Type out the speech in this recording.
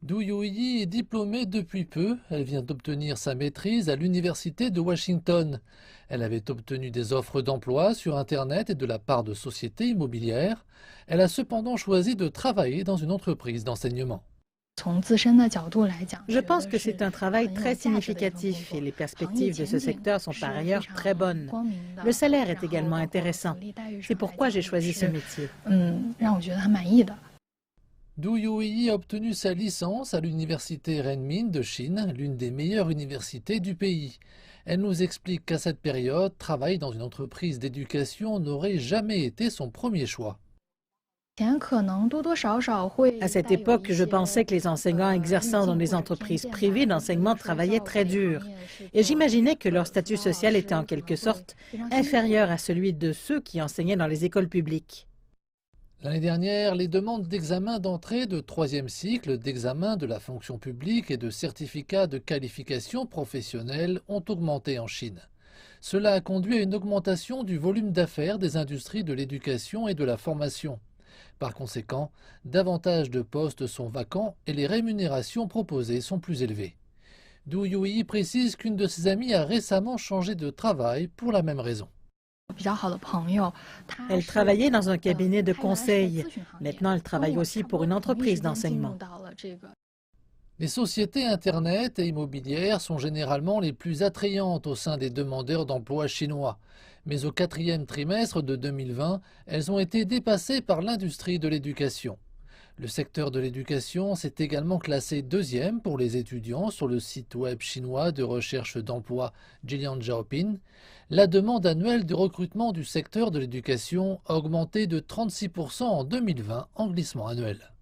Du Yuyi est diplômée depuis peu. Elle vient d'obtenir sa maîtrise à l'Université de Washington. Elle avait obtenu des offres d'emploi sur Internet et de la part de sociétés immobilières. Elle a cependant choisi de travailler dans une entreprise d'enseignement. Je pense que c'est un travail très significatif et les perspectives de ce secteur sont par ailleurs très bonnes. Le salaire est également intéressant. C'est pourquoi j'ai choisi ce métier. Du Yuyi a obtenu sa licence à l'université Renmin de Chine, l'une des meilleures universités du pays. Elle nous explique qu'à cette période, travailler dans une entreprise d'éducation n'aurait jamais été son premier choix. À cette époque, je pensais que les enseignants exerçant dans des entreprises privées d'enseignement travaillaient très dur. Et j'imaginais que leur statut social était en quelque sorte inférieur à celui de ceux qui enseignaient dans les écoles publiques. L'année dernière, les demandes d'examen d'entrée de troisième cycle, d'examen de la fonction publique et de certificat de qualification professionnelle ont augmenté en Chine. Cela a conduit à une augmentation du volume d'affaires des industries de l'éducation et de la formation. Par conséquent, davantage de postes sont vacants et les rémunérations proposées sont plus élevées. Du Yuyi précise qu'une de ses amies a récemment changé de travail pour la même raison. Elle travaillait dans un cabinet de conseil. Maintenant, elle travaille aussi pour une entreprise d'enseignement. Les sociétés Internet et immobilières sont généralement les plus attrayantes au sein des demandeurs d'emploi chinois. Mais au quatrième trimestre de 2020, elles ont été dépassées par l'industrie de l'éducation. Le secteur de l'éducation s'est également classé deuxième pour les étudiants sur le site web chinois de recherche d'emploi Jilian-Zhaopin. La demande annuelle de recrutement du secteur de l'éducation a augmenté de 36% en 2020 en glissement annuel.